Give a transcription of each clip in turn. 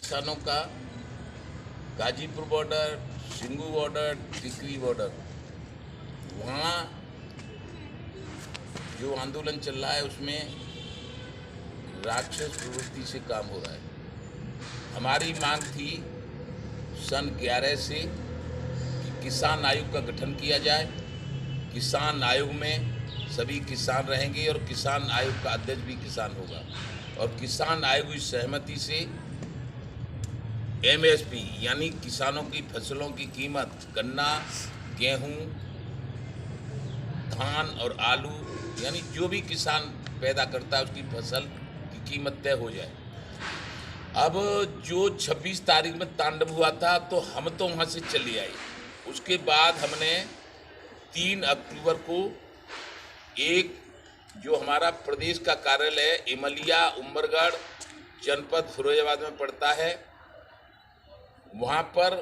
किसानों का Ghazipur border, Singhu border, टिकरी border, वहाँ जो आंदोलन चल रहा है उसमें राक्षस प्रवृत्ति से काम हो रहा है। हमारी मांग थी सन 11 से कि किसान आयोग का गठन किया जाए। किसान आयोग में सभी किसान रहेंगे और किसान आयोग का अध्यक्ष भी किसान होगा और किसान आयोग की सहमति से एमएसपी यानी किसानों की फसलों की कीमत, गन्ना, गेहूं, धान और आलू यानी जो भी किसान पैदा करता है उसकी फसल की कीमत तय हो जाए। अब जो 26 तारीख में तांडव हुआ था तो हम तो वहाँ से चले आए। उसके बाद हमने 3 अक्टूबर को एक जो हमारा प्रदेश का कार्यालय है इमलिया उमरगढ़ जनपद फिरोजाबाद में पड़ता है, वहाँ पर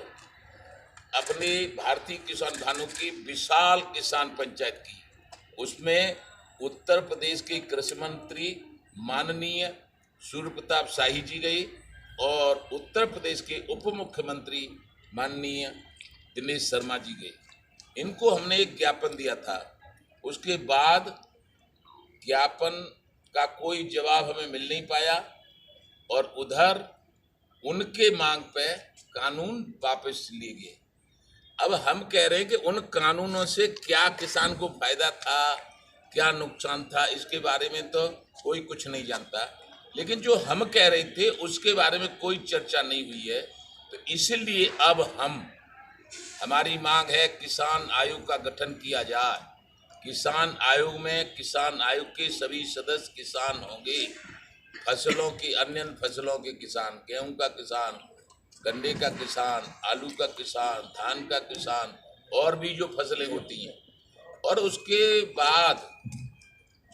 अपने भारतीय किसान भाइयों की विशाल किसान पंचायत की, उसमें उत्तर प्रदेश के कृषि मंत्री माननीय सूर्य प्रताप शाही जी गए और उत्तर प्रदेश के उप मुख्यमंत्री माननीय दिनेश शर्मा जी गए। इनको हमने एक ज्ञापन दिया था। उसके बाद ज्ञापन का कोई जवाब हमें मिल नहीं पाया और उधर उनके मांग पे कानून वापस लिए गए। अब हम कह रहे हैं कि उन कानूनों से क्या किसान को फायदा था, क्या नुकसान था, इसके बारे में तो कोई कुछ नहीं जानता, लेकिन जो हम कह रहे थे उसके बारे में कोई चर्चा नहीं हुई है। तो इसलिए अब हमारी मांग है किसान आयोग का गठन किया जाए। किसान आयोग में किसान आयोग के सभी सदस्य किसान होंगे, फसलों की अन्य फसलों के किसान, गेहूं का किसान, गन्ने का किसान, आलू का किसान, धान का किसान और भी जो फसलें होती हैं। और उसके बाद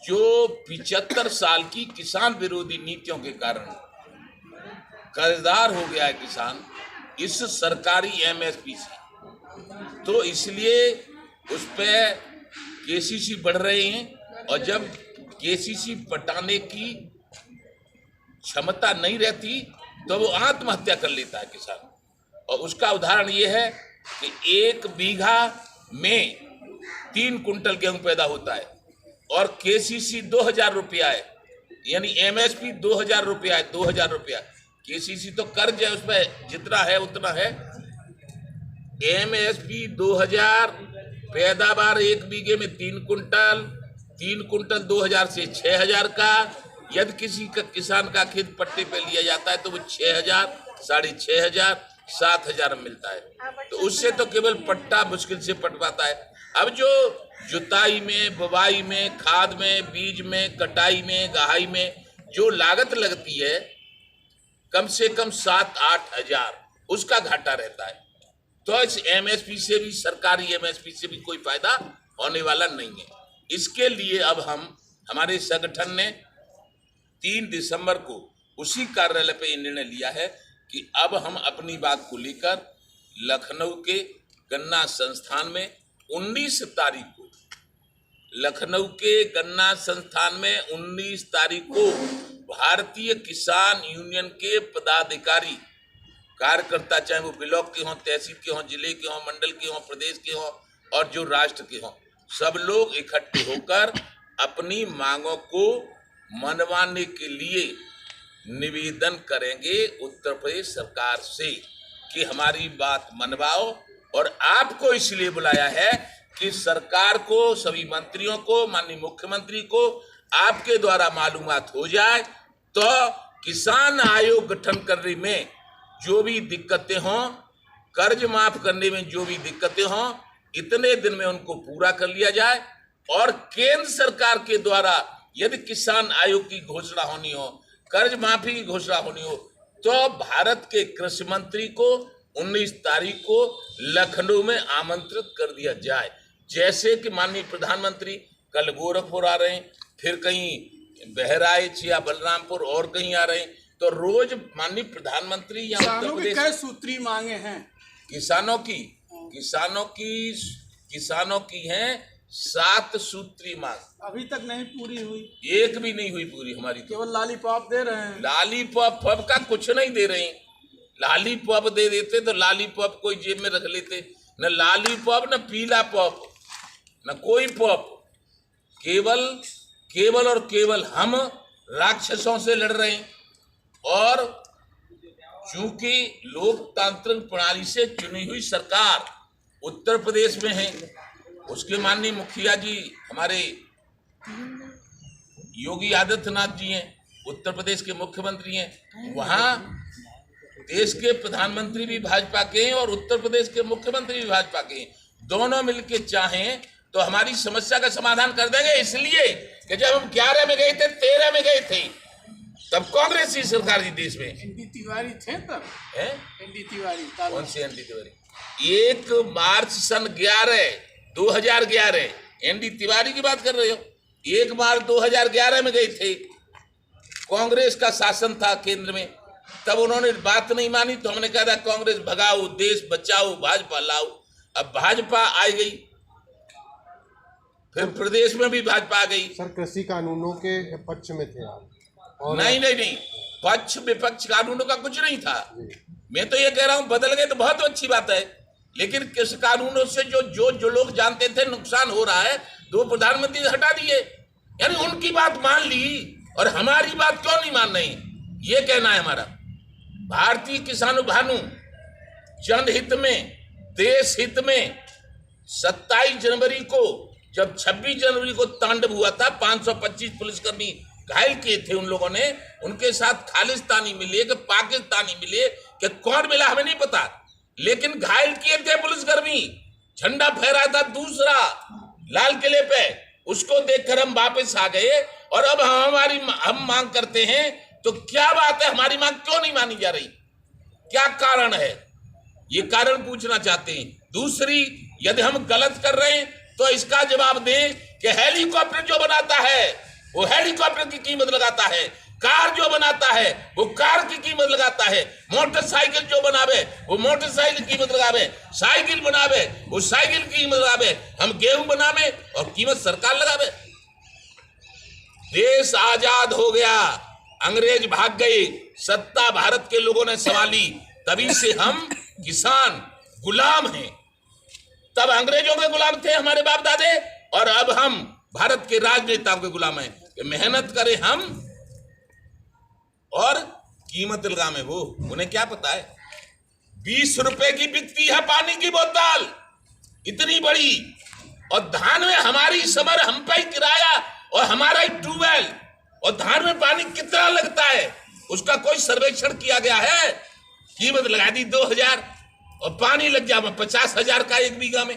जो 75 साल की किसान विरोधी नीतियों के कारण कर्जदार हो गया है किसान इस सरकारी एमएसपी से, तो इसलिए उस पर केसीसी बढ़ रहे हैं और जब केसीसी पटाने की क्षमता नहीं रहती तो वो आत्महत्या कर लेता है किसान। और उसका उदाहरण ये है कि 1 बीघा में 3 कुंटल गेहूं पैदा होता है और केसीसी 2000 रुपया है, यानी एमएसपी 2000 रुपया है। 2000 रुपया केसीसी तो कर्ज है, उसमें जितना है उतना है। एमएसपी 2000, पैदावार 1 बीघे में 3 कुंटल 2000 से 6000 का। यदि किसी का किसान का खेत पट्टे पे लिया जाता है तो वो 6000, 6500, 7000 मिलता है। तो उससे तो केवल पट्टा मुश्किल से पट पाता है। अब जो जुताई में, बुवाई में, खाद में, बीज में, कटाई में, गहाई में जो लागत लगती है कम से कम 7-8 हजार, उसका घाटा रहता है। तो इस एमएसपी से भी, सरकारी एमएसपी से भी कोई फायदा होने वाला नहीं है। इसके लिए अब हमारे संगठन ने 3 दिसंबर को उसी कार्यालय पे निर्णय लिया है कि अब हम अपनी बात को लेकर लखनऊ के गन्ना संस्थान में 19 तारीख को, लखनऊ के गन्ना संस्थान में 19 तारीख को भारतीय किसान यूनियन के पदाधिकारी, कार्यकर्ता, चाहे वो ब्लॉक के हों, तहसील के हों, जिले के हों, मंडल के हों, प्रदेश के हों और जो राष्ट्र के हों, सब लोग इकट्ठे होकर अपनी मांगों को मनवाने के लिए निवेदन करेंगे उत्तर प्रदेश सरकार से कि हमारी बात मनवाओ। और आपको इसलिए बुलाया है कि सरकार को, सभी मंत्रियों को, माननीय मुख्यमंत्री को आपके द्वारा मालूमात हो जाए तो किसान आयोग गठन करने में जो भी दिक्कतें हों, कर्ज माफ करने में जो भी दिक्कतें हों, इतने दिन में उनको पूरा कर लिया जाए। और केंद्र सरकार के द्वारा यदि किसान आयोग की घोषणा होनी हो, कर्ज माफी की घोषणा होनी हो, तो भारत के कृषि मंत्री को 19 तारीख को लखनऊ में आमंत्रित कर दिया जाए। जैसे कि माननीय प्रधानमंत्री कल गोरखपुर आ रहे हैं, फिर कहीं बहराइच या बलरामपुर और कहीं आ रहे हैं, तो रोज माननीय प्रधानमंत्री या उत्तर प्रदेश कई सूत्री मांगे हैं किसानों की हैं 7 सूत्री मांग। अभी तक नहीं पूरी हुई, एक भी नहीं हुई पूरी हमारी। केवल लॉलीपॉप दे रहे हैं। लॉलीपॉप का कुछ नहीं दे रहे हैं। लॉलीपॉप दे देते तो लॉलीपॉप कोई जेब में रख लेते, न लॉलीपॉप न पीला पॉप न कोई पॉप, केवल और केवल हम राक्षसों से लड़ रहे हैं। और चूंकि लोकतांत्रिक प्रणाली से चुनी हुई सरकार उत्तर प्रदेश में है, उसके माननीय मुखिया जी हमारे योगी आदित्यनाथ जी हैं, उत्तर प्रदेश के मुख्यमंत्री हैं, वहाँ देश के प्रधानमंत्री भी भाजपा के हैं और उत्तर प्रदेश के मुख्यमंत्री भी भाजपा के हैं। दोनों मिलके चाहें तो हमारी समस्या का समाधान कर देंगे। इसलिए कि जब हम 11 में गए थे, 13 में गए थे, तब कांग्रेस की सरकार थी देश में। एनडी तिवारी थे तब, है एनडी तिवारी कौन से एनडी तिवारी? 1 मार्च सन 2011 एनडी तिवारी की बात कर रहे हो? 1 मार्च 2011 में गए थे, कांग्रेस का शासन था केंद्र में, तब उन्होंने बात नहीं मानी तो हमने कहा था कांग्रेस भगाओ, देश बचाओ, भाजपा लाओ। अब भाजपा आ गई, फिर प्रदेश में भी भाजपा आ गई। सर, कृषि कानूनों के पक्ष में थे आप? और नहीं, पक्ष विपक्ष कानूनों का कुछ नहीं था। मैं तो ये कह रहा हूं बदल गए तो बहुत अच्छी बात है, लेकिन किस कानूनों से जो लोग जानते थे नुकसान हो रहा है, दो प्रधानमंत्री हटा दिए, यानी उनकी बात मान ली और हमारी बात क्यों नहीं मान रही, ये कहना है हमारा। भारतीय किसानों भानु जनहित में, देश हित में 27 जनवरी को, जब 26 जनवरी को तांडव हुआ था, 525 पुलिसकर्मी घायल किए थे उन लोगों ने, उनके साथ खालिस्तानी मिले कि पाकिस्तानी मिले कि कौन मिला हमें नहीं पता, लेकिन घायल किए थे पुलिसकर्मी। झंडा फहराया था दूसरा लाल किले पे, उसको देखकर हम वापस आ गए और अब हम मांग करते हैं। तो क्या बात है, हमारी मांग क्यों नहीं मानी जा रही, क्या कारण है, ये कारण पूछना चाहते हैं। दूसरी, यदि हम गलत कर रहे हैं तो इसका जवाब दें कि हेलीकॉप्टर जो बनाता है वो हेलीकॉप्टर की कीमत लगाता है, कार जो बनाता है वो कार की कीमत लगाता है, मोटरसाइकिल जो बनावे वो मोटरसाइकिल की कीमत लगावे, साइकिल बनावे वो साइकिल की कीमत लगावे, हम गेहूं बनावे और कीमत सरकार लगावे। देश आजाद हो गया, अंग्रेज भाग गए, सत्ता भारत के लोगों ने संभाली, तभी से हम किसान गुलाम हैं। तब अंग्रेजों के गुलाम थे हमारे बाप दादे, और अब हम भारत के राजनेताओं के गुलाम हैं कि मेहनत करें हम और कीमत लगावे वो। उन्हें क्या पता है, 20 रुपए की बिकती है पानी की बोतल, इतनी बड़ी, और धान में हमारी समर हम पे ही किराया और हमारा ही ट्यूबवेल, और धान में पानी कितना लगता है उसका कोई सर्वेक्षण किया गया है? कीमत लगा दी 2000 और पानी लग गया 50,000 का 1 बीघा में,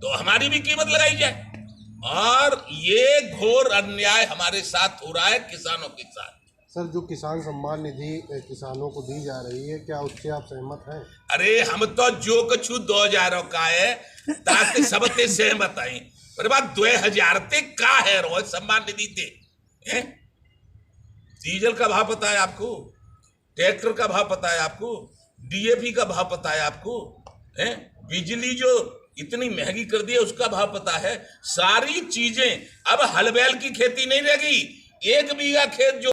तो हमारी भी कीमत लगाई जाए। और ये घोर अन्याय हमारे साथ हो रहा है किसानों के साथ। सर, जो किसान सम्मान निधि किसानों को दी जा रही है, क्या उससे आप सहमत हैं? अरे हम तो जो कछु 2000 का है ताकि सबते सहमत आई, पर बात 2000 ते का है रोज सम्मान निधि थे। डीजल का भाव पता है आपको, ट्रैक्टर का भाव पता है आपको, डीएपी का भाव पता है आपको, है बिजली जो इतनी महंगी कर दी है उसका भाव पता है। सारी चीजें, अब हल बैल की खेती नहीं रहेगी, 1 बीघा खेत जो